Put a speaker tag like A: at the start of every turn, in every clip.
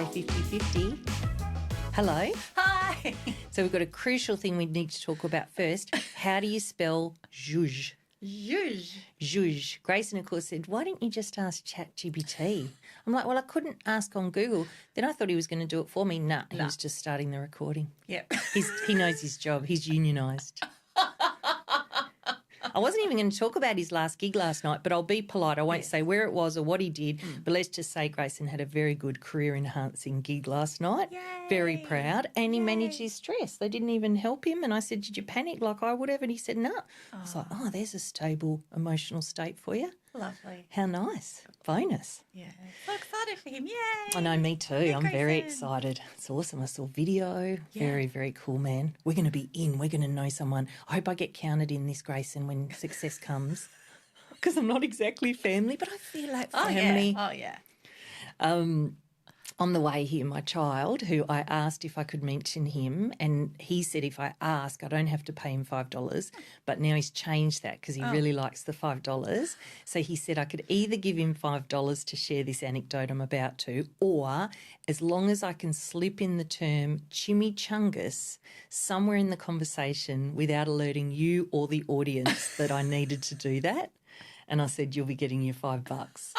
A: Friday 50-50. Hello.
B: Hi.
A: So we've got a crucial thing we need to talk about first. How do you spell zhuzh?
B: Zhuzh.
A: Zhuzh. Grayson, of course, said, why didn't you just ask ChatGPT? I'm like, well, I couldn't ask on Google. Then I thought he was going to do it for me. Nah, he was just starting the recording.
B: Yep.
A: He knows his job. He's unionised. I wasn't even going to talk about his last gig last night, but I'll be polite. I won't say where it was or what he did, but let's just say Grayson had a very good career-enhancing gig last night.
B: Yay.
A: Very proud, and he managed his stress. They didn't even help him, and I said, did you panic like I would have? And he said, no. I was like, oh, there's a stable emotional state for you.
B: Lovely.
A: How nice. Bonus.
B: Yeah. So excited for him. Yay.
A: I know, me too.
B: Hey,
A: I'm very
B: Grayson.
A: excited. It's awesome. I saw video.
B: Yeah.
A: Very, very cool, man. We're going to be in. We're going to know someone. I hope I get counted in this, Grayson, when success comes. Because I'm not exactly family, but I feel like family.
B: Oh, yeah.
A: On the way here, my child, who I asked if I could mention him, and he said if I ask, I don't have to pay him $5, but now he's changed that because he really likes the $5. So he said I could either give him $5 to share this anecdote I'm about to, or as long as I can slip in the term chimichangas somewhere in the conversation without alerting you or the audience that I needed to do that. And I said, you'll be getting your $5.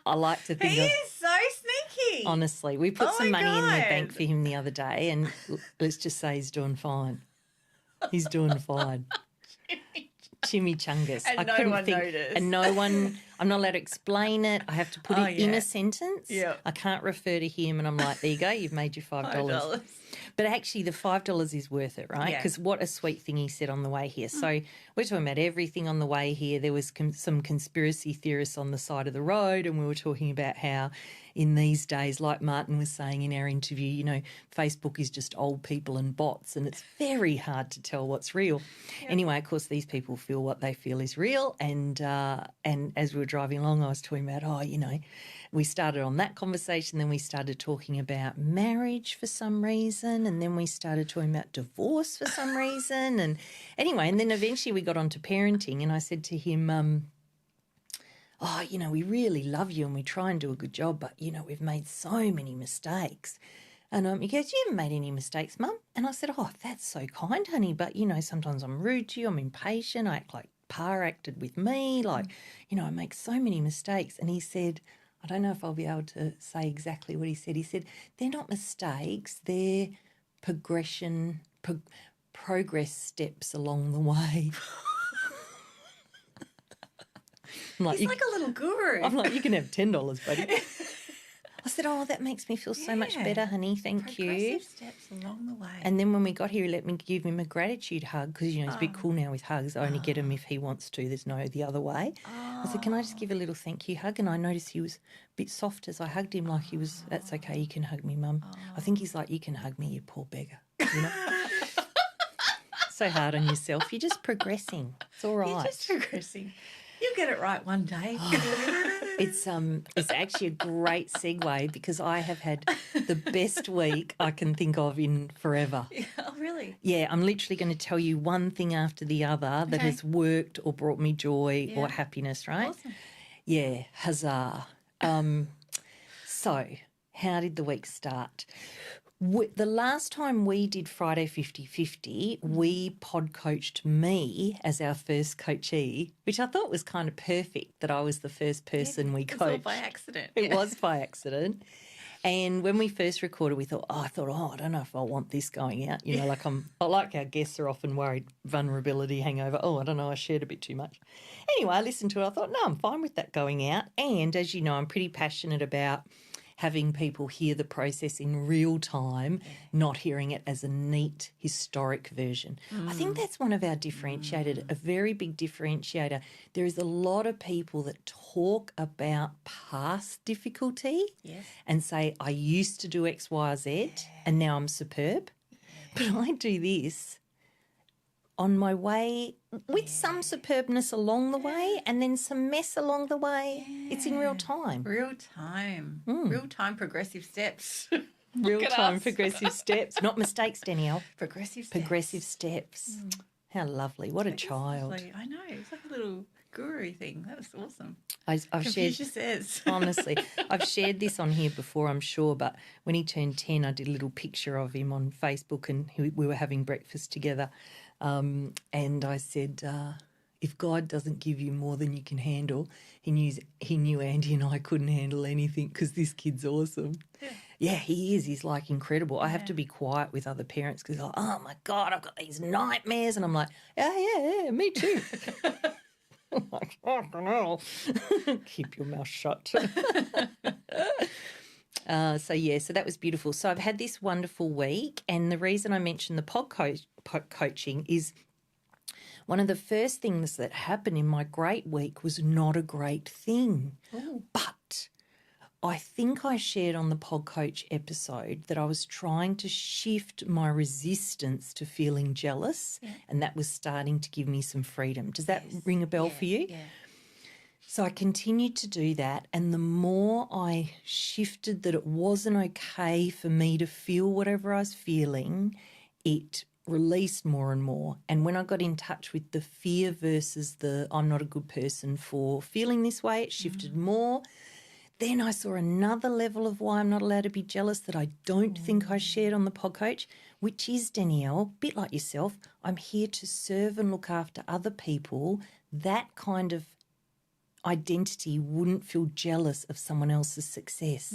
A: I like to think
B: He is so sneaky.
A: honestly, we put some money in the
B: God.
A: bank for him the other day, and let's just say he's doing fine. He's doing fine. Chimichangas.
B: And no
A: couldn't
B: one noticed.
A: And no one, I'm not allowed to explain it. I have to put it in a sentence.
B: Yeah.
A: I can't refer to him, and I'm like, there you go, you've made your $5. But actually the $5 is worth it, right?
B: Yeah.
A: Because what a sweet thing he said on the way here. So we're talking about everything on the way here. There was some conspiracy theorists on the side of the road, and we were talking about how in these days, like Martin was saying in our interview, you know, Facebook is just old people and bots, and it's very hard to tell what's real. Yeah. Anyway, of course, these people feel what they feel is real. And as we were driving along, I was talking about, we started on that conversation, then we started talking about marriage for some reason, and then we started talking about divorce for some reason. And anyway, and then eventually we got on to parenting, and I said to him, we really love you and we try and do a good job, but, we've made so many mistakes. And he goes, you haven't made any mistakes, Mum. And I said, oh, that's so kind, honey, but, sometimes I'm rude to you, I'm impatient, I act like Pa acted with me, I make so many mistakes. And he said, I don't know if I'll be able to say exactly what he said. He said, they're not mistakes, they're progress steps along the way.
B: He's like a little guru.
A: I'm like, you can have $10, buddy. I said, oh, that makes me feel so much better, honey. Thank you.
B: Progressive steps along the way.
A: And then when we got here, he let me give him a gratitude hug because, he's a bit cool now with hugs. I only get him if he wants to. There's no the other way. I said, can I just give a little thank you hug? And I noticed he was a bit soft as I hugged him, like he was, that's okay, you can hug me, Mum. I think he's like, you can hug me, you poor beggar. So hard on yourself. You're just progressing. It's all right.
B: You're just progressing. You'll get it right one day.
A: It's actually a great segue because I have had the best week I can think of in forever.
B: Oh, really?
A: Yeah, I'm literally going to tell you one thing after the other that has worked or brought me joy or happiness, right?
B: Awesome.
A: Yeah, huzzah. So how did the week start? The last time we did Friday 50-50, we pod coached me as our first coachee, which I thought was kind of perfect that I was the first person we coached.
B: It was all by accident.
A: It was by accident. And when we first recorded, we thought, I don't know if I want this going out. I like our guests are often worried, vulnerability, hangover. Oh, I don't know, I shared a bit too much. Anyway, I listened to it. I thought, no, I'm fine with that going out. And as you know, I'm pretty passionate about having people hear the process in real time, not hearing it as a neat historic version. I think that's one of our differentiators, a very big differentiator. There is a lot of people that talk about past difficulty and say, I used to do X, Y, or Z and now I'm superb. But I do this on my way with some superbness along the way and then some mess along the way. It's in real time.
B: Real time. Real time progressive steps.
A: Real time progressive steps. Not mistakes, Danielle.
B: Progressive steps.
A: Progressive steps. How lovely. What a child.
B: I know. It's like a little guru thing. That was awesome.
A: I've shared,
B: Confucius says.
A: honestly, I've shared this on here before, I'm sure, but when he turned 10, I did a little picture of him on Facebook and we were having breakfast together. And I said, if God doesn't give you more than you can handle, he knew Andy and I couldn't handle anything because this kid's awesome. Yeah, he is. He's like incredible. I have to be quiet with other parents because, like, oh my God, I've got these nightmares. And I'm like, yeah, me too. I'm like, oh, no. Keep your mouth shut. So that was beautiful. So I've had this wonderful week, and the reason I mentioned the coaching is one of the first things that happened in my great week was not a great thing. Ooh. But I think I shared on the pod coach episode that I was trying to shift my resistance to feeling jealous, and that was starting to give me some freedom. Does that ring a bell for you? Yeah. So I continued to do that, and the more I shifted that it wasn't okay for me to feel whatever I was feeling, it released more and more. And when I got in touch with the fear versus the I'm not a good person for feeling this way, it shifted more. Then I saw another level of why I'm not allowed to be jealous that I don't think I shared on the pod coach, which is, Danielle, a bit like yourself, I'm here to serve and look after other people. That kind of identity wouldn't feel jealous of someone else's success.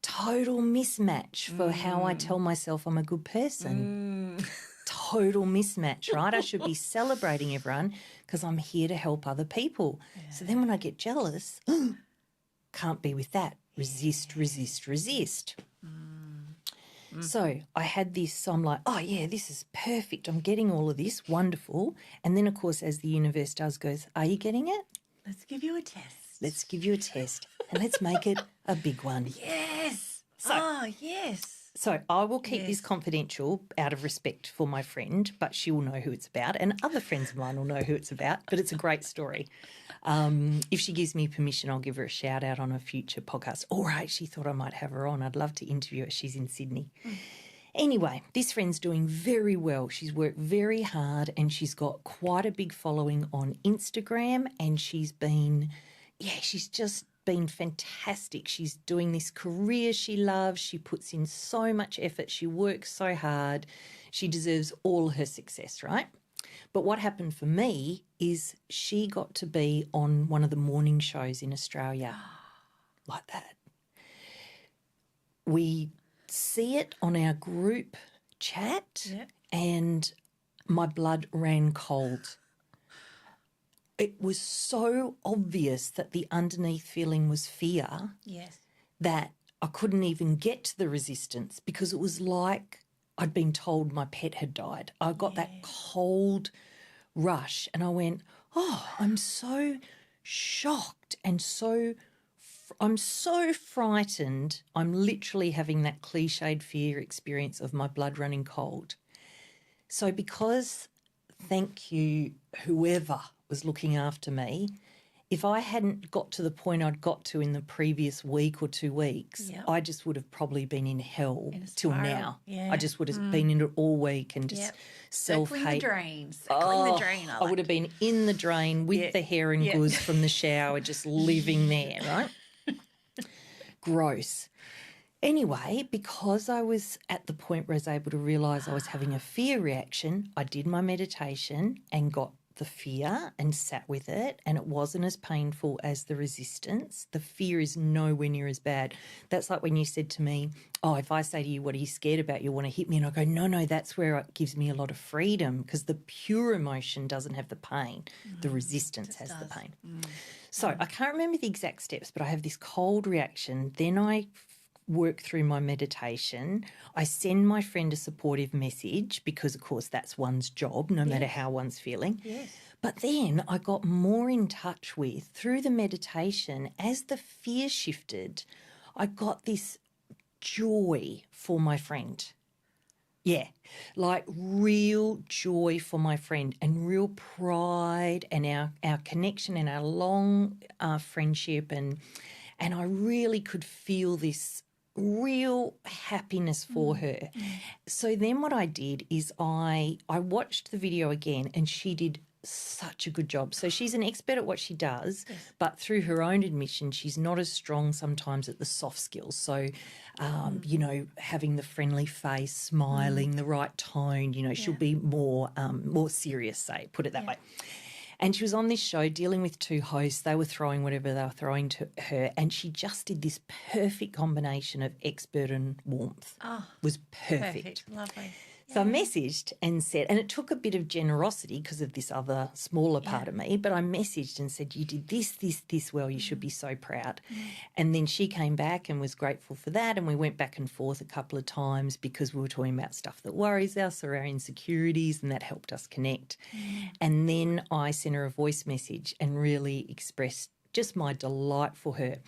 A: Total mismatch for how I tell myself I'm a good person. Total mismatch, right? I should be celebrating everyone because I'm here to help other people. Yeah. So then when I get jealous, can't be with that. Resist. So I had this, so I'm like, oh, yeah, this is perfect. I'm getting all of this. Wonderful. And then, of course, as the universe does, goes, are you getting it?
B: Let's give you a test.
A: Let's give you a test and let's make it a big one.
B: Yes. Yes.
A: So I will keep this confidential out of respect for my friend, but she will know who it's about, and other friends of mine will know who it's about, but it's a great story. If she gives me permission, I'll give her a shout out on a future podcast. Or I actually thought I might have her on. I'd love to interview her. She's in Sydney. Anyway, this friend's doing very well. She's worked very hard and she's got quite a big following on Instagram, and she's just been fantastic. She's doing this career she loves. She puts in so much effort. She works so hard. She deserves all her success, right? But what happened for me is she got to be on one of the morning shows in Australia like that. We see it on our group chat and my blood ran cold. It was so obvious that the underneath feeling was fear that I couldn't even get to the resistance because it was like I'd been told my pet had died. I got that cold rush and I went, oh, I'm so shocked and I'm so frightened. I'm literally having that cliched fear experience of my blood running cold. So because, thank you, whoever was looking after me, if I hadn't got to the point I'd got to in the previous week or 2 weeks, I just would have probably been in hell till now. Yeah. I just would have been in it all week and just self-hate.
B: Circling the drain.
A: I would have been in the drain with the hair and gauze from the shower, just living there, right? Gross. Anyway, because I was at the point where I was able to realise I was having a fear reaction, I did my meditation and got the fear and sat with it, and it wasn't as painful as the resistance. The fear is nowhere near as bad. That's like when you said to me, oh, if I say to you, what are you scared about? You want to hit me? And I go, no, that's where it gives me a lot of freedom because the pure emotion doesn't have the pain. The resistance has the pain. So I can't remember the exact steps, but I have this cold reaction. Then I work through my meditation. I send my friend a supportive message because, of course, that's one's job, no matter how one's feeling. Yes. But then I got more in touch with, through the meditation, as the fear shifted, I got this joy for my friend. Yeah, like real joy for my friend and real pride and our connection and our long friendship and I really could feel this real happiness for her. So then what I did is I watched the video again, and she did such a good job. So she's an expert at what she does, but through her own admission, she's not as strong sometimes at the soft skills. So, you know, having the friendly face, smiling, the right tone, you know, she'll be more serious, say, put it that way. And she was on this show dealing with two hosts. They were throwing whatever they were throwing to her, and she just did this perfect combination of expert and warmth.
B: Oh,
A: was perfect.
B: Lovely.
A: So I messaged and said, and it took a bit of generosity because of this other smaller part of me, but I messaged and said, you did this well, you should be so proud. And then she came back and was grateful for that, and we went back and forth a couple of times because we were talking about stuff that worries us or our insecurities, and that helped us connect. And then I sent her a voice message and really expressed just my delight for her.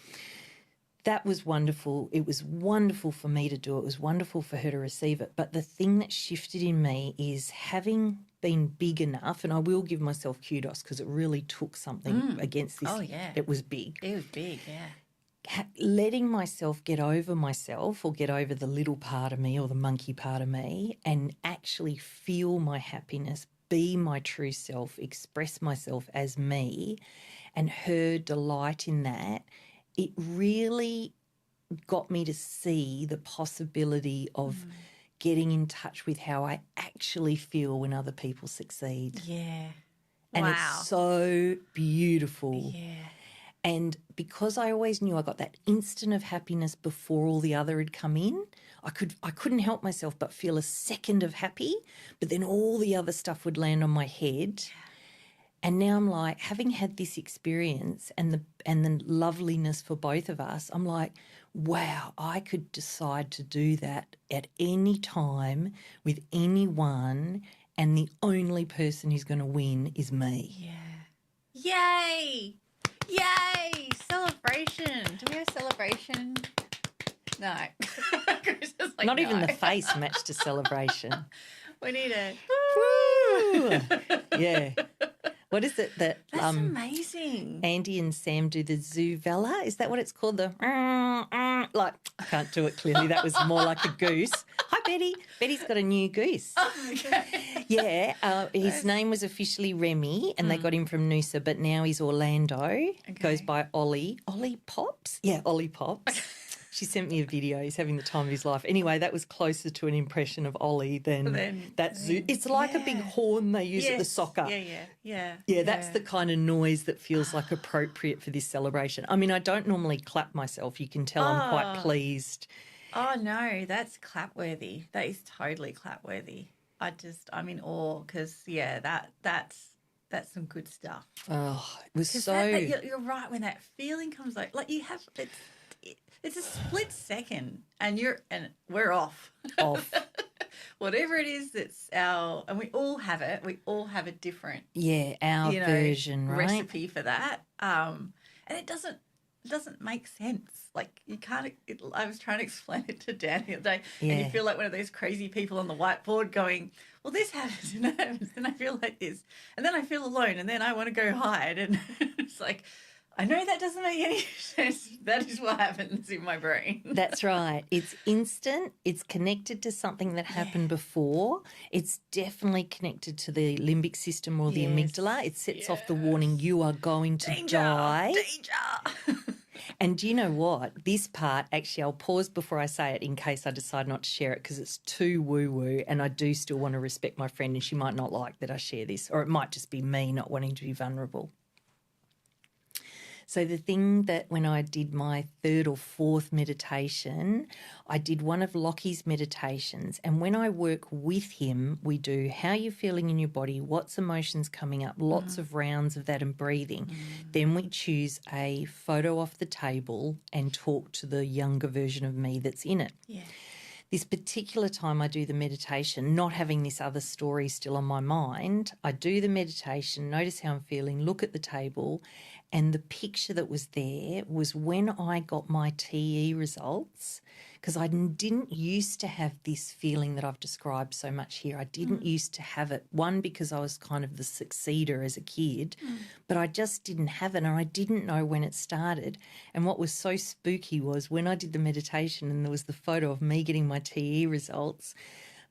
A: That was wonderful. It was wonderful for me to do it. It was wonderful for her to receive it. But the thing that shifted in me is having been big enough, and I will give myself kudos because it really took something against this.
B: Oh, yeah.
A: It was big.
B: It was big, yeah.
A: Letting myself get over myself, or get over the little part of me or the monkey part of me, and actually feel my happiness, be my true self, express myself as me, and her delight in that, it really got me to see the possibility of getting in touch with how I actually feel when other people succeed.
B: Yeah.
A: And it's so beautiful.
B: Yeah.
A: And because I always knew I got that instant of happiness before all the other had come in, I couldn't help myself but feel a second of happy, but then all the other stuff would land on my head. And now I'm like, having had this experience and the loveliness for both of us, I'm like, wow, I could decide to do that at any time with anyone, and the only person who's going to win is me.
B: Yeah. Yay! Yay! Celebration. Do we have celebration? No. Chris is like,
A: Not even
B: no.
A: the face matched a celebration.
B: We need a
A: Woo! Yeah. What is it that
B: That's amazing.
A: Andy and Sam do, the Zuvella? Is that what it's called? The like, I can't do it clearly. That was more like a goose. Hi, Betty. Betty's got a new goose.
B: Oh, okay.
A: Yeah, his name was officially Remy, and they got him from Noosa, but now he's Orlando. Goes by Ollie. Ollie Pops? Yeah, Ollie Pops. She sent me a video. He's having the time of his life. Anyway, that was closer to an impression of Ollie than that zoo. It's like a big horn they use at the soccer.
B: Yeah,
A: that's the kind of noise that feels like appropriate for this celebration. I mean, I don't normally clap myself. You can tell I'm quite pleased.
B: Oh, no, that's clap-worthy. That is totally clap-worthy. I'm in awe because, that's some good stuff.
A: Oh, it was so...
B: you're right, when that feeling comes like you have... It's a split second, and we're off. Whatever it is, that's and we all have it. We all have a different,
A: our version, right?
B: Recipe for that. And it doesn't make sense. Like you can't. I was trying to explain it to Dan the other day, and you feel like one of those crazy people on the whiteboard going, "Well, this happens and that happens, and I feel like this, and then I feel alone, and then I want to go hide," and it's like. I know that doesn't make any sense. That is what happens in my brain.
A: That's right. It's instant. It's connected to something that happened before. It's definitely connected to the limbic system or the amygdala. It sets off the warning, you are going to die.
B: Danger.
A: And do you know what? This part, actually, I'll pause before I say it in case I decide not to share it because it's too woo-woo, and I do still want to respect my friend, and she might not like that I share this, or it might just be me not wanting to be vulnerable. So the thing that when I did my third or fourth meditation, I did one of Lockie's meditations, and when I work with him, we do how you're feeling in your body, what's emotions coming up, lots of rounds of that and breathing. Then we choose a photo off the table and talk to the younger version of me that's in it.
B: Yeah.
A: This particular time I do the meditation, not having this other story still on my mind, I do the meditation, notice how I'm feeling, look at the table, and the picture that was there was when I got my TE results, because I didn't used to have this feeling that I've described so much here. I didn't used to have it, one, because I was kind of the succeeder as a kid, but I just didn't have it, and I didn't know when it started. And what was so spooky was when I did the meditation and there was the photo of me getting my TE results,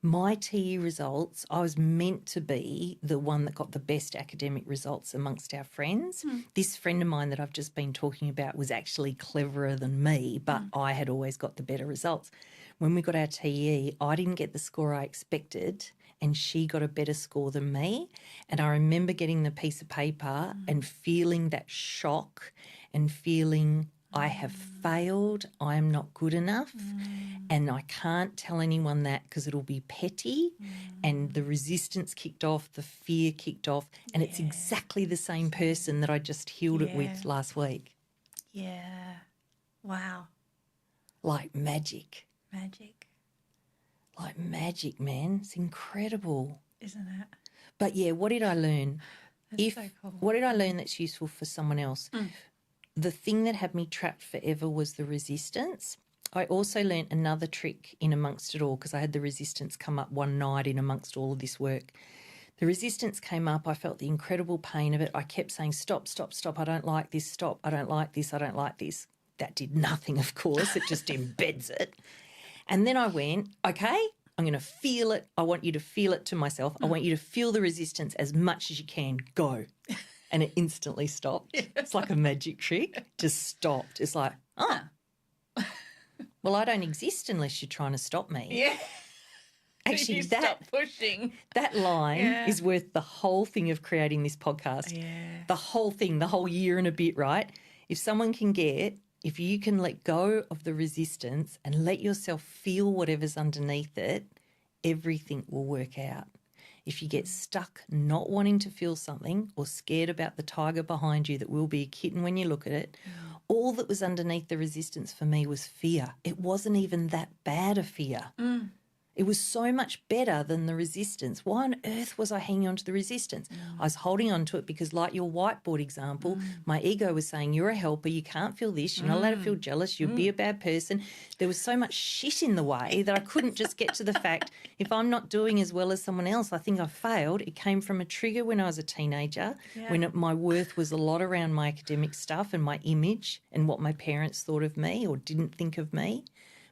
A: My TE results, I was meant to be the one that got the best academic results amongst our friends. This friend of mine that I've just been talking about was actually cleverer than me, but I had always got the better results. When we got our TE, I didn't get the score I expected and she got a better score than me. And I remember getting the piece of paper and feeling that shock and feeling I have failed, I am not good enough, and I can't tell anyone that because it'll be petty. And the resistance kicked off, the fear kicked off, and it's exactly the same person that I just healed it with last week.
B: Yeah. Wow.
A: Like magic.
B: Magic.
A: Like magic, man. It's incredible.
B: Isn't it?
A: But yeah, what did I learn?
B: That's so cool.
A: What did I learn that's useful for someone else? The thing that had me trapped forever was the resistance. I also learnt another trick in amongst it all because I had the resistance come up one night in amongst all of this work. The resistance came up. I felt the incredible pain of it. I kept saying, stop, stop, stop. I don't like this. Stop. I don't like this. I don't like this. That did nothing, of course. It just embeds it. And then I went, okay, I'm going to feel it. I want you to feel it to myself. I want you to feel the resistance as much as you can. Go. And it instantly stopped. It's like a magic trick. Just stopped. It's like, oh, well, I don't exist unless you're trying to stop me.
B: Yeah.
A: Actually,
B: you stop pushing.
A: That line is worth the whole thing of creating this podcast.
B: Yeah.
A: The whole thing, the whole year and a bit, right? If you can let go of the resistance and let yourself feel whatever's underneath it, everything will work out. If you get stuck not wanting to feel something or scared about the tiger behind you that will be a kitten when you look at it, all that was underneath the resistance for me was fear. It wasn't even that bad a fear. It was so much better than the resistance. Why on earth was I hanging on to the resistance? I was holding on to it because, like your whiteboard example, my ego was saying, you're a helper, you can't feel this, you're not allowed to feel jealous, you'll be a bad person. There was so much shit in the way that I couldn't just get to the fact, if I'm not doing as well as someone else, I think I failed. It came from a trigger when I was a teenager, when my worth was a lot around my academic stuff and my image and what my parents thought of me or didn't think of me.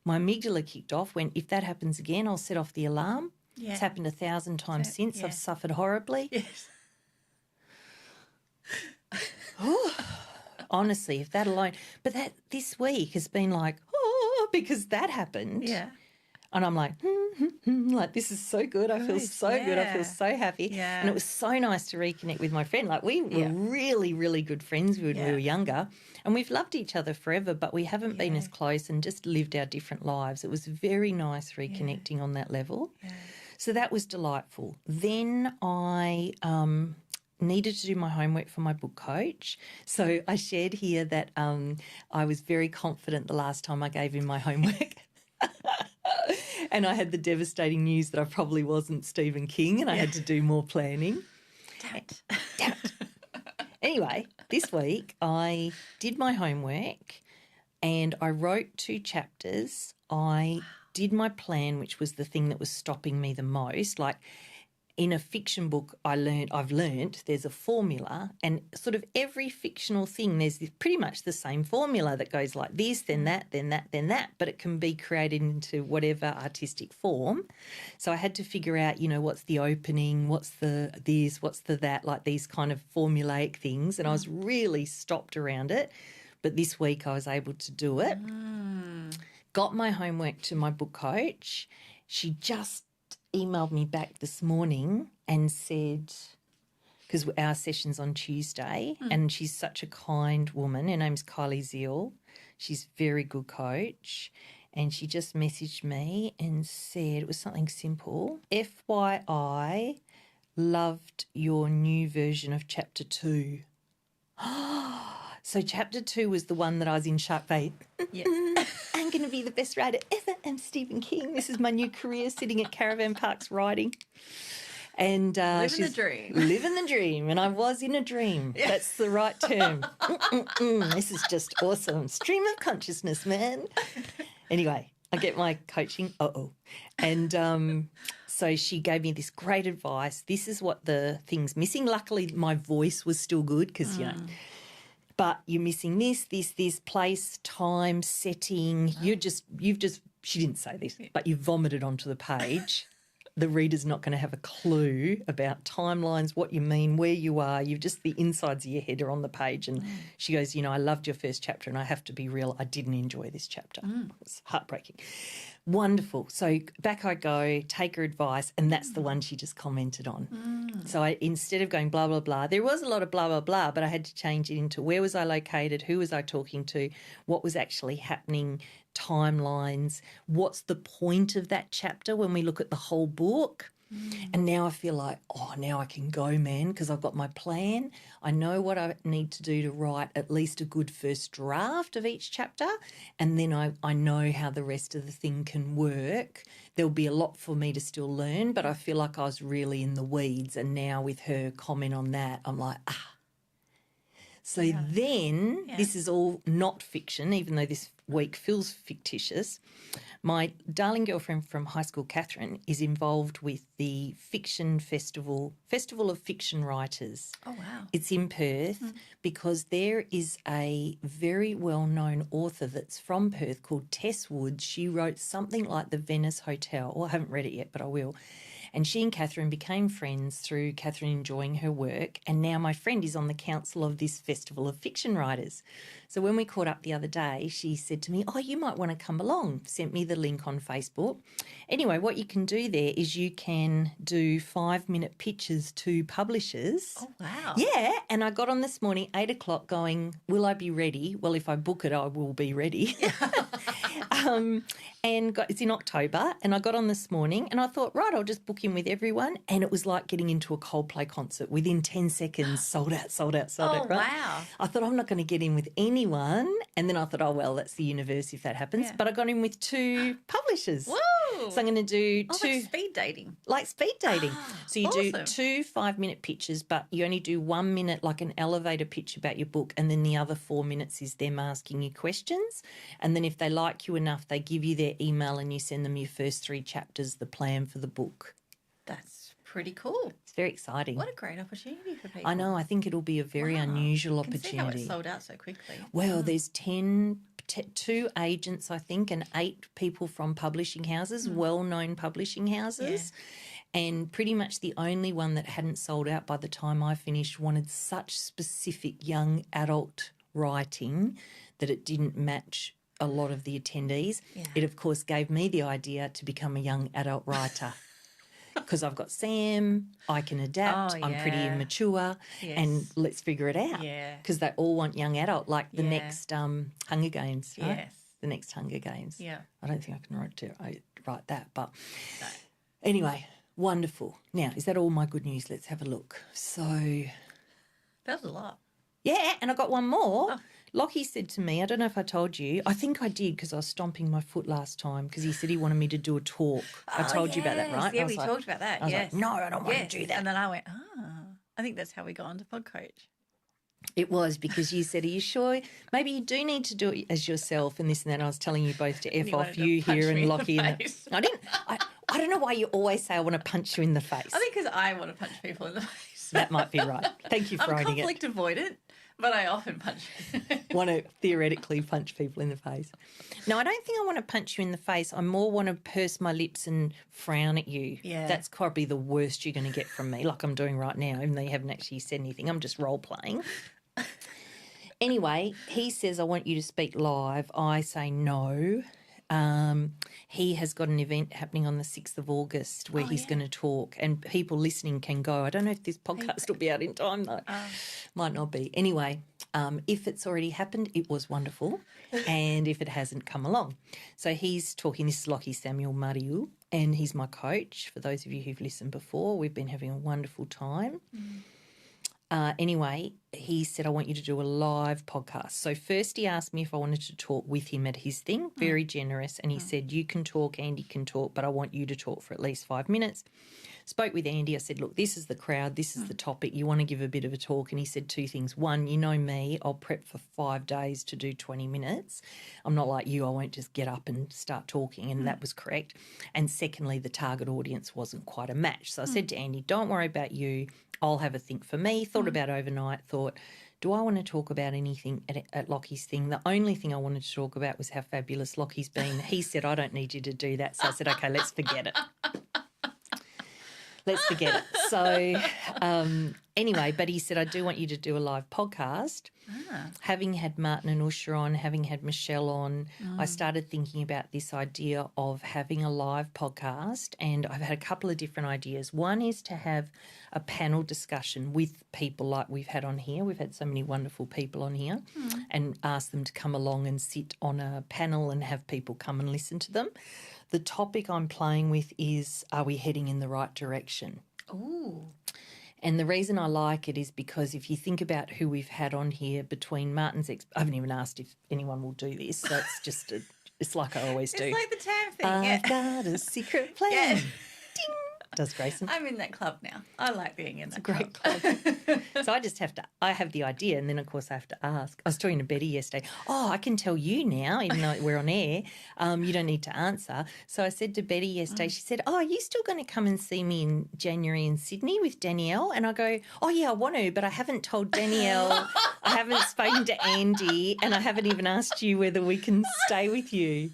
A: My amygdala kicked off when, if that happens again, I'll set off the alarm.
B: Yeah.
A: It's happened 1,000 times since. I've suffered horribly.
B: Yes.
A: Honestly, if that alone. But this week has been like, because that happened.
B: Yeah.
A: And I'm like, like, this is so good. I feel so good. I feel so happy.
B: Yeah.
A: And it was so nice to reconnect with my friend. Like, we were really, really good friends when we were younger. And we've loved each other forever, but we haven't been as close and just lived our different lives. It was very nice reconnecting on that level. Yeah. So that was delightful. Then I needed to do my homework for my book coach. So I shared here that I was very confident the last time I gave him my homework. And I had the devastating news that I probably wasn't Stephen King and I had to do more planning.
B: Damn it.
A: Anyway, this week I did my homework and I wrote 2 chapters. I did my plan, which was the thing that was stopping me the most. Like, in a fiction book I've learned there's a formula, and sort of every fictional thing there's pretty much the same formula that goes like this, then that, then that, then that, but it can be created into whatever artistic form. So I had to figure out, what's the opening, what's the this, what's the that, like these kind of formulaic things, and I was really stopped around it. But this week I was able to do it. Got my homework to my book coach. She just emailed me back this morning and said, because our session's on Tuesday, and she's such a kind woman. Her name's Kylie Zeal. She's a very good coach. And she just messaged me and said, it was something simple. FYI, loved your new version of chapter 2. So chapter 2 was the one that I was in sharp faith.
B: Yeah.
A: I'm going to be the best writer ever. I'm Stephen King. This is my new career, sitting at caravan parks writing. And
B: living the dream.
A: Living the dream. And I was in a dream. Yeah. That's the right term. This is just awesome. Stream of consciousness, man. Anyway, I get my coaching. And so she gave me this great advice. This is what the thing's missing. Luckily, my voice was still good because, but you're missing this, place, time, setting. She didn't say this, but you vomited onto the page. the reader's not going to have a clue about timelines, what you mean, where you are. You've just the insides of your head are on the page. And she goes, I loved your first chapter and I have to be real, I didn't enjoy this chapter. It was heartbreaking. Wonderful. So back I go, take her advice, and that's the one she just commented on. So instead of going blah, blah, blah, there was a lot of blah, blah, blah, but I had to change it into where was I located, who was I talking to, what was actually happening, timelines, what's the point of that chapter when we look at the whole book. And now I feel like, now I can go, man, because I've got my plan. I know what I need to do to write at least a good first draft of each chapter, and then I know how the rest of the thing can work. There'll be a lot for me to still learn, but I feel like I was really in the weeds, and now with her comment on that, I'm like, So then this is all not fiction, even though this week feels fictitious. My darling girlfriend from high school, Catherine, is involved with the Fiction Festival of Fiction Writers.
B: Oh, wow.
A: It's in Perth because there is a very well-known author that's from Perth called Tess Woods. She wrote something like The Venice Hotel. Well, I haven't read it yet, but I will. And she and Catherine became friends through Catherine enjoying her work, and now my friend is on the council of this Festival of Fiction Writers. So when we caught up the other day, she said to me, you might want to come along, sent me the link on Facebook. Anyway, what you can do there is you can do 5-minute pitches to publishers.
B: Oh, wow.
A: Yeah, and I got on this morning, 8 o'clock, going, will I be ready? Well, if I book it, I will be ready. It's in October, and I got on this morning and I thought, right, I'll just book in with everyone. And it was like getting into a Coldplay concert. Within 10 seconds, sold out.
B: Oh,
A: right?
B: wow.
A: I thought, I'm not going to get in with anyone. And then I thought, well, that's the universe if that happens.
B: Yeah.
A: But I got in with 2 publishers.
B: Whoa.
A: So I'm going to do 2.
B: Like speed dating.
A: Like speed dating. So you do
B: Awesome.
A: 2 5-minute pitches, but you only do 1 minute, like an elevator pitch about your book, and then the other 4 minutes is them asking you questions. And then if they like you enough, they give you their email and you send them your first 3 chapters, the plan for the book.
B: That's pretty cool.
A: It's very exciting.
B: What a great opportunity for people.
A: I know. I think it'll be a very unusual
B: I can
A: opportunity.
B: see how it sold out so quickly.
A: Well, there's 2 agents, I think, and 8 people from publishing houses, well-known publishing houses. And pretty much the only one that hadn't sold out by the time I finished wanted such specific young adult writing that it didn't match a lot of the attendees.
B: Yeah.
A: It, of course, gave me the idea to become a young adult writer. Because I've got Sam, I can adapt, I'm pretty immature, and let's figure it out.
B: Yeah.
A: Because they all want young adult, like the next Hunger Games, right?
B: Yes.
A: The next Hunger Games.
B: Yeah.
A: I don't think I can write that, but anyway, wonderful. Now, is that all my good news? Let's have a look. So,
B: that was a lot.
A: yeah, and I got one more. Lockie said to me, I don't know if I told you, I think I did because I was stomping my foot last time because he said he wanted me to do a talk. I told you about that, right?
B: Yeah, we talked about that,
A: I was like, no, I don't want to do that.
B: And then I went, I think that's how we got onto Pod Coach.
A: It was because you said, are you sure? Maybe you do need to do it as yourself and this and that. And I was telling you both to F off you here and Lockie. I didn't. I don't know why you always say I want to punch you in the face.
B: I think because I want to punch people in the face.
A: That might be right. Thank you for owning it.
B: I'm conflict avoidant, but I often punch.
A: Want to theoretically punch people in the face. No, I don't think I want to punch you in the face. I more want to purse my lips and frown at you.
B: Yeah.
A: That's probably the worst you're going to get from me, like I'm doing right now, even though you haven't actually said anything. I'm just role-playing. Anyway, he says, I want you to speak live. I say no. He has got an event happening on the 6th of August where he's going to talk and people listening can go. I don't know if this podcast will be out in time though. Might not be. Anyway, if it's already happened, it was wonderful. And if it hasn't, come along. So he's talking, this is Lockie Samuel Mariu, and he's my coach. For those of you who've listened before, we've been having a wonderful time. Anyway, he said, I want you to do a live podcast. So first he asked me if I wanted to talk with him at his thing, very generous. And he said, you can talk, Andy can talk, but I want you to talk for at least 5 minutes. Spoke with Andy. I said, look, this is the crowd. This is the topic. You want to give a bit of a talk. And he said 2 things. One, you know me, I'll prep for 5 days to do 20 minutes. I'm not like you. I won't just get up and start talking. And that was correct. And secondly, the target audience wasn't quite a match. So I said to Andy, don't worry about you. I'll have a think for me. Thought about overnight, thought, do I want to talk about anything at Lockie's thing? The only thing I wanted to talk about was how fabulous Lockie's been. He said, I don't need you to do that. So I said, okay, let's forget it. let's forget it. So anyway, but he said, I do want you to do a live podcast. Having had Martin and Usha on, having had Michelle on, I started thinking about this idea of having a live podcast, and I've had a couple of different ideas. One is to have a panel discussion with people like we've had on here. We've had so many wonderful people on here, and ask them to come along and sit on a panel and have people come and listen to them. The topic I'm playing with is, are we heading in the right direction?
B: Ooh.
A: And the reason I like it is because if you think about who we've had on here between Martin's I haven't even asked if anyone will do this, so it's just it's like I always do.
B: It's like the Tam thing.
A: I've got a secret plan.
B: Yeah.
A: Ding, does Grayson.
B: I'm in that club now. I like being in that
A: Great club. So I have the idea, and then of course I have to ask. I was talking to Betty yesterday. Oh, I can tell you now, even though we're on air. You don't need to answer. So I said to Betty yesterday, she said, oh, are you still going to come and see me in January in Sydney with Danielle? And I go, oh yeah, I want to, but I haven't told Danielle. I haven't spoken to Andy, and I haven't even asked you whether we can stay with you.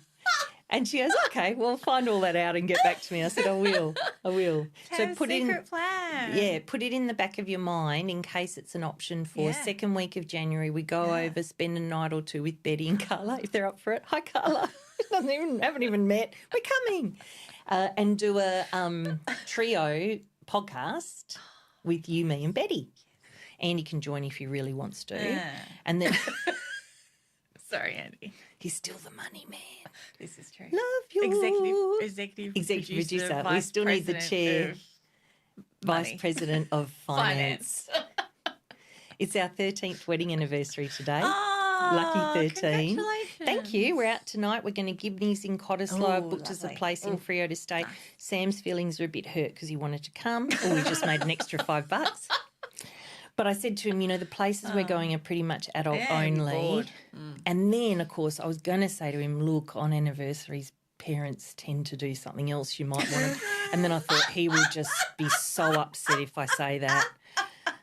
A: And she goes, okay, well, find all that out and get back to me. I said, I will.
B: So put secret plan.
A: Yeah, put it in the back of your mind in case it's an option for second week of January. We go over, spend a night or two with Betty and Carla if they're up for it. Hi, Carla. Haven't even met. We're coming. And do a trio podcast with you, me and Betty. Andy can join if he really wants to. And then...
B: Sorry, Andy.
A: He's still the money man.
B: This is true.
A: Love you.
B: Executive
A: producer. We still need the chair. Vice President of Finance. It's our 13th wedding anniversary today.
B: Oh,
A: Lucky 13.
B: Congratulations.
A: Thank you. We're out tonight. We're going to Gibney's in Cottesloe. I've booked us a place in Freo to stay. Nice. Sam's feelings are a bit hurt because he wanted to come, or we just made an extra $5. But I said to him, the places we're going are pretty much adult only. And then, of course, I was going to say to him, look, on anniversaries, parents tend to do something else you might want to. And then I thought he will just be so upset if I say that.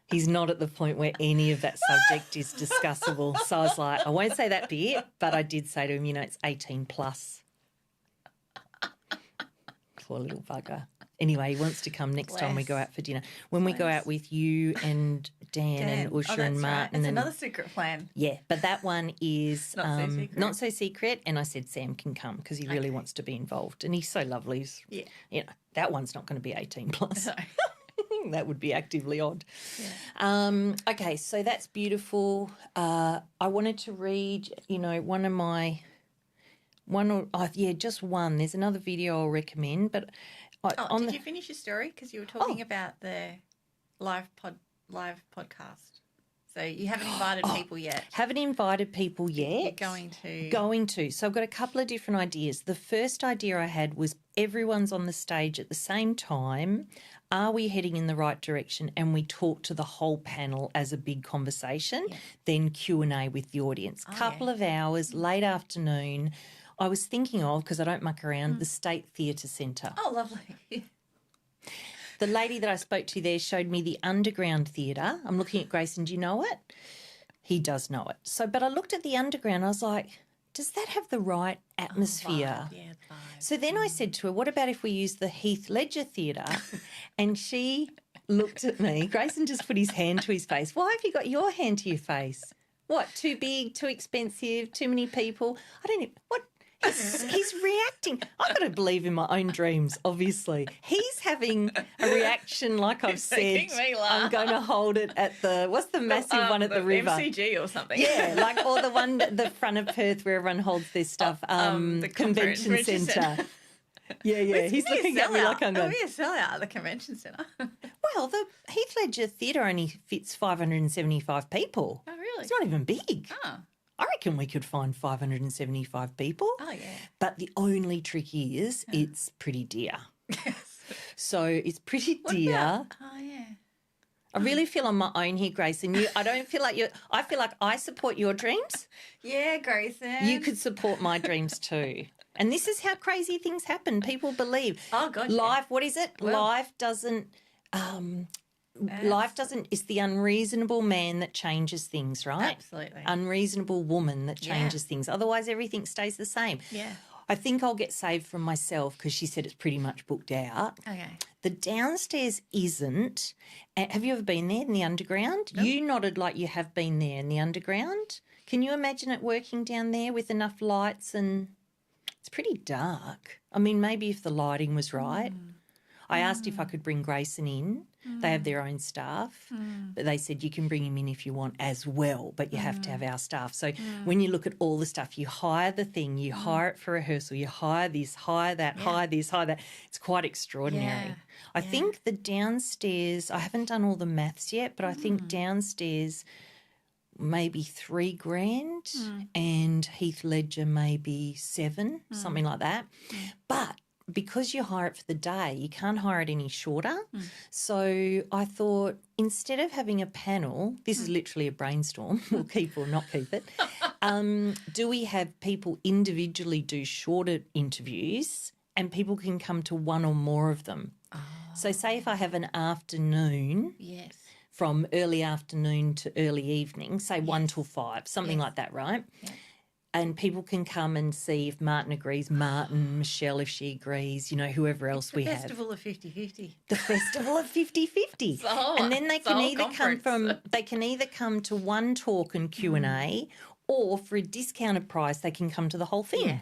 A: He's not at the point where any of that subject is discussable. So I was like, I won't say that bit, but I did say to him, it's 18 plus. Poor little bugger. Anyway, he wants to come next time we go out for dinner. When we go out with you and Dan and Usha and Martin.
B: Right. That's another secret plan.
A: Yeah, but that one is
B: not so secret.
A: And I said Sam can come because he really wants to be involved. And he's so lovely. That one's not going to be 18 plus. No. That would be actively odd. Yeah. Okay, so that's beautiful. I wanted to read, just one. There's another video I'll recommend, but...
B: Did you finish your story? Because you were talking about the live podcast. So you haven't invited people yet.
A: Haven't invited people yet.
B: You're
A: going to. So I've got a couple of different ideas. The first idea I had was everyone's on the stage at the same time. Are we heading in the right direction? And we talk to the whole panel as a big conversation. Yeah. Then Q&A with the audience. Couple of hours, late afternoon. I was thinking of, because I don't muck around, the State Theatre Centre.
B: Oh, lovely.
A: The lady that I spoke to there showed me the Underground Theatre. I'm looking at Grayson. Do you know it? He does know it. But I looked at the Underground. I was like, does that have the right atmosphere?
B: Vibe. Yeah, vibe.
A: So then I said to her, what about if we use the Heath Ledger Theatre? And she looked at me. Grayson just put his hand to his face. Why have you got your hand to your face? What, too big, too expensive, too many people? I don't know. What? He's reacting. I've got to believe in my own dreams, obviously. He's having a reaction like I've said. I'm going to hold it at what's the massive one at the river?
B: MCG or something.
A: Yeah, or the one at the front of Perth where everyone holds their stuff, the convention centre. Yeah. He's looking at me like I'm going.
B: We're a sellout at the convention centre.
A: Well, the Heath Ledger Theatre only fits 575 people.
B: Oh, really?
A: It's not even big.
B: Oh.
A: I reckon we could find 575 people.
B: Oh, yeah.
A: But the only trick is it's pretty dear.
B: Yes.
A: So it's pretty dear.
B: Oh, yeah.
A: I really feel on my own here, Grayson. I don't feel like I feel like I support your dreams.
B: Yeah, Grayson.
A: You could support my dreams too. And this is how crazy things happen. People believe.
B: Oh, God.
A: Life, what is it? Well, life doesn't... Life doesn't, it's the unreasonable man that changes things, right?
B: Absolutely.
A: Unreasonable woman that changes things. Otherwise, everything stays the same.
B: Yeah.
A: I think I'll get saved from myself because she said it's pretty much booked out.
B: Okay.
A: The downstairs isn't. Have you ever been there in the underground?
B: Nope.
A: You nodded like you have been there in the underground. Can you imagine it working down there with enough lights? And it's pretty dark. I mean, maybe if the lighting was right. I asked if I could bring Grayson in. They have their own staff, but they said you can bring him in if you want as well, but you have to have our staff. So when you look at all the stuff, you hire the thing, you hire it for rehearsal, you hire this, hire that, hire this, hire that. It's quite extraordinary.
B: Yeah.
A: I think the downstairs, I haven't done all the maths yet, but I think downstairs maybe $3,000 and Heath Ledger maybe 7, something like that. But because you hire it for the day, you can't hire it any shorter. So I thought instead of having a panel, this is literally a brainstorm, we'll keep or not keep it, do we have people individually do shorter interviews and people can come to one or more of them? So say if I have an afternoon from early afternoon to early evening, say 1 till 5, something like that, right? And people can come and see if Martin agrees, Martin, Michelle if she agrees, you know, whoever else we have.
B: The festival of 50-50.
A: The festival of 50-50. And then they can either come to one talk and Q&A or for a discounted price they can come to the whole thing.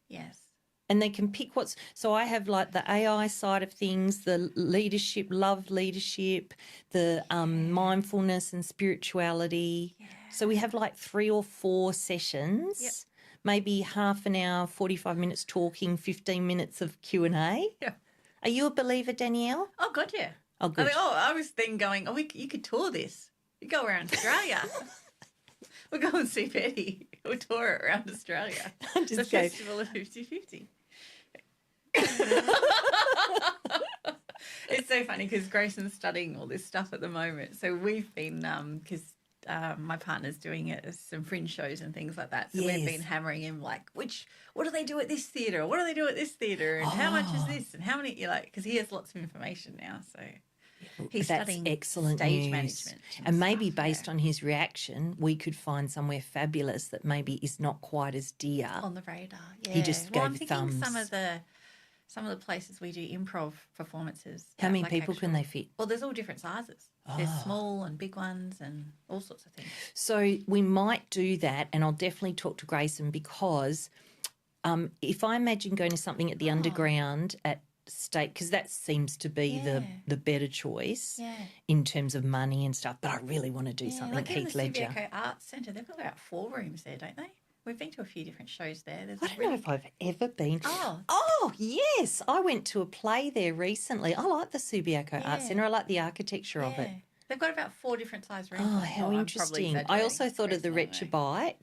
B: Yes.
A: And they can pick so I have like the AI side of things, the leadership, love leadership, the mindfulness and spirituality. So we have like 3 or 4 sessions, maybe half an hour, 45 minutes talking, 15 minutes of Q&A. Are you a believer, Danielle?
B: Oh, God, yeah.
A: Oh, good.
B: I was then going, you could tour this. You go around Australia. We'll go and see Betty. We'll tour it around Australia. The festival of 50-50. It's so funny because Grayson's studying all this stuff at the moment. So we've been, because my partner's doing some fringe shows and things like that. So we've been hammering him like, what do they do at this theatre? What do they do at this theatre? And how much is this? And how many, because he has lots of information now. So he's studying
A: excellent
B: stage
A: news.
B: management.
A: And maybe based on his reaction, we could find somewhere fabulous that maybe is not quite as dear.
B: On the radar, yeah.
A: He just gave
B: I'm thinking
A: thumbs.
B: some of the places we do improv performances.
A: How many people can they fit?
B: Well, there's all different sizes. There's small and big ones and all sorts of things.
A: So we might do that, and I'll definitely talk to Grayson because if I imagine going to something at the underground at State, because that seems to be the better choice in terms of money and stuff, but I really want to do something
B: like
A: Heath Ledger.
B: The Subiaco Arts Centre, they've got about 4 rooms there, don't they? We've been to a few different shows there.
A: I don't know if I've ever been. Oh, yes. I went to a play there recently. I like the Subiaco Arts Centre. I like the architecture of it.
B: They've got about 4 different size rooms.
A: Oh, how interesting. I also thought of the Rechabite.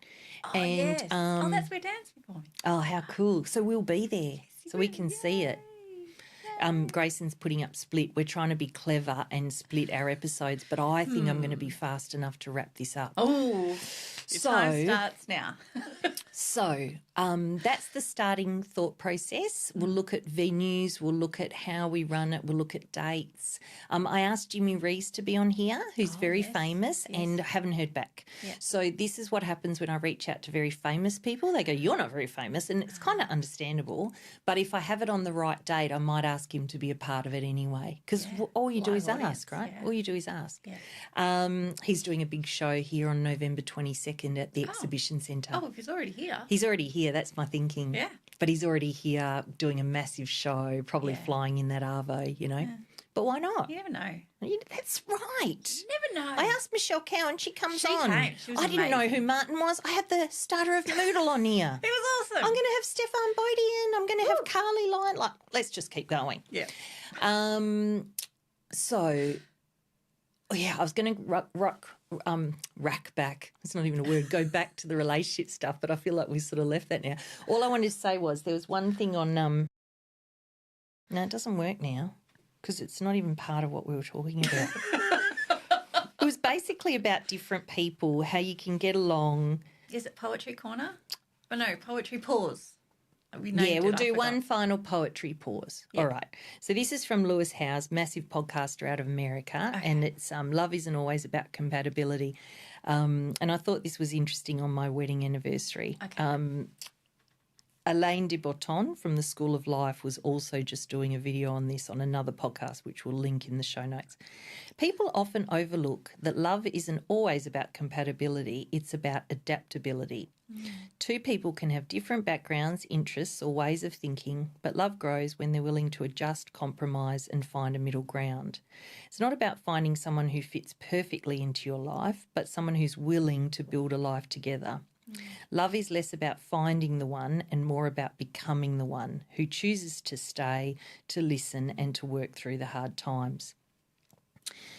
A: And,
B: that's where Dan's performing.
A: Oh, how cool. So we'll be there so we can see it. Grayson's putting up Split. We're trying to be clever and split our episodes, but I think I'm going to be fast enough to wrap this up.
B: Oh, time starts now.
A: So that's the starting thought process. We'll look at venues. We'll look at how we run it. We'll look at dates. I asked Jimmy Rees to be on here, who's very famous, and I haven't heard back. So this is what happens when I reach out to very famous people. They go, you're not very famous, and it's kind of understandable. But if I have it on the right date, I might ask him to be a part of it anyway, because all you do is ask, right? All you do is ask. He's doing a big show here on November 22nd at the Exhibition Centre.
B: Oh, if he's already here.
A: He's already here, that's my thinking.
B: Yeah.
A: But he's already here doing a massive show, probably flying in that Arvo, you know. Yeah. But why not?
B: You never know.
A: That's right.
B: You never know.
A: I asked Michelle Cowan, she comes on.
B: She was
A: I didn't know who Martin was. I had the starter of Moodle on here.
B: It was awesome.
A: I'm going to have Stefan Bodian. I'm going to have Carly Lyon. Like, let's just keep going.
B: Yeah.
A: So, I was going to rack back. It's not even a word. Go back to the relationship stuff, but I feel like we sort of left that now. All I wanted to say was there was one thing on. No, it doesn't work now because it's not even part of what we were talking about. It was basically about different people, how you can get along.
B: Is it Poetry Corner? Oh no, Poetry Pause.
A: We'll do one final poetry pause. Yep. All right. So this is from Lewis Howes, massive podcaster out of America, and it's love isn't always about compatibility. And I thought this was interesting on my wedding anniversary.
B: Okay.
A: Alain de Botton from the School of Life was also just doing a video on this on another podcast, which we'll link in the show notes. People often overlook that love isn't always about compatibility, it's about adaptability. Two people can have different backgrounds, interests, or ways of thinking, but love grows when they're willing to adjust, compromise, and find a middle ground. It's not about finding someone who fits perfectly into your life, but someone who's willing to build a life together. Love is less about finding the one and more about becoming the one who chooses to stay, to listen, and to work through the hard times.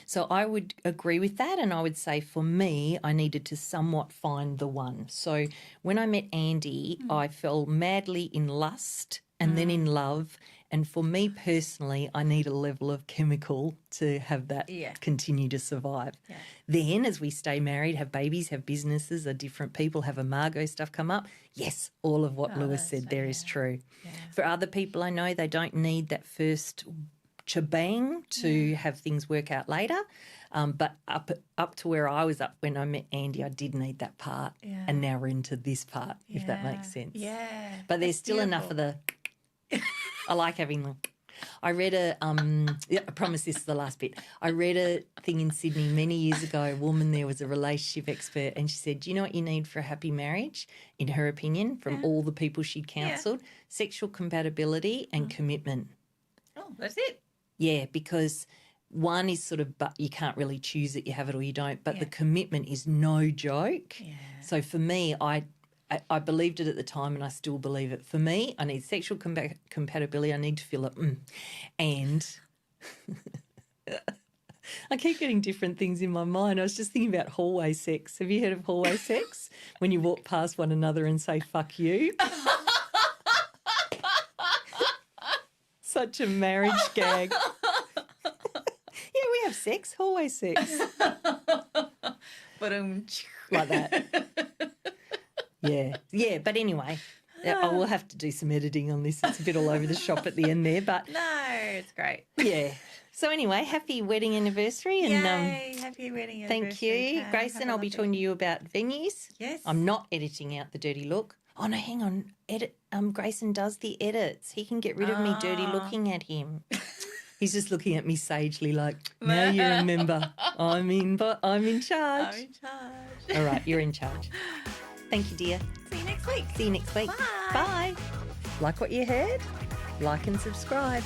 A: So I would agree with that, and I would say for me, I needed to somewhat find the one. So when I met Andy, I fell madly in lust and then in love. And for me personally, I need a level of chemical to have that continue to survive. Yeah. Then as we stay married, have babies, have businesses, are different people, have a Margot stuff come up, yes, all of what Lewis said there is true. Yeah. For other people I know, they don't need that first shebang to have things work out later. But up to where I was up when I met Andy, I did need that part. Yeah. And now we're into this part, if that makes sense. Yeah. But there's still enough of the... I like having... I read I promise this is the last bit. I read a thing in Sydney many years ago. A woman there was a relationship expert and she said, do you know what you need for a happy marriage, in her opinion, from all the people she'd counselled? Yeah. Sexual compatibility and commitment.
B: Oh, that's it.
A: Yeah, because one is sort of, but you can't really choose it, you have it or you don't, but the commitment is no joke. Yeah. So for me, I believed it at the time and I still believe it. For me, I need sexual compatibility. I need to feel it. And I keep getting different things in my mind. I was just thinking about hallway sex. Have you heard of hallway sex? When you walk past one another and say, fuck you. Such a marriage gag. Yeah, we have sex, hallway sex.
B: But
A: like that. Yeah, but anyway, I will have to do some editing on this. It's a bit all over the shop at the end there, but...
B: No, it's great.
A: Yeah. So anyway, happy wedding anniversary. And,
B: Yay, happy wedding anniversary.
A: Thank you. Grayson, I'll be talking to you about venues.
B: Yes.
A: I'm not editing out the dirty look. Oh, no, hang on. Grayson does the edits. He can get rid of me dirty looking at him. He's just looking at me sagely like, now you remember, I'm in charge.
B: I'm in charge.
A: All right, you're in charge. Thank you, dear.
B: See you next week.
A: See you next week.
B: Bye.
A: Bye. Like what you heard? Like and subscribe.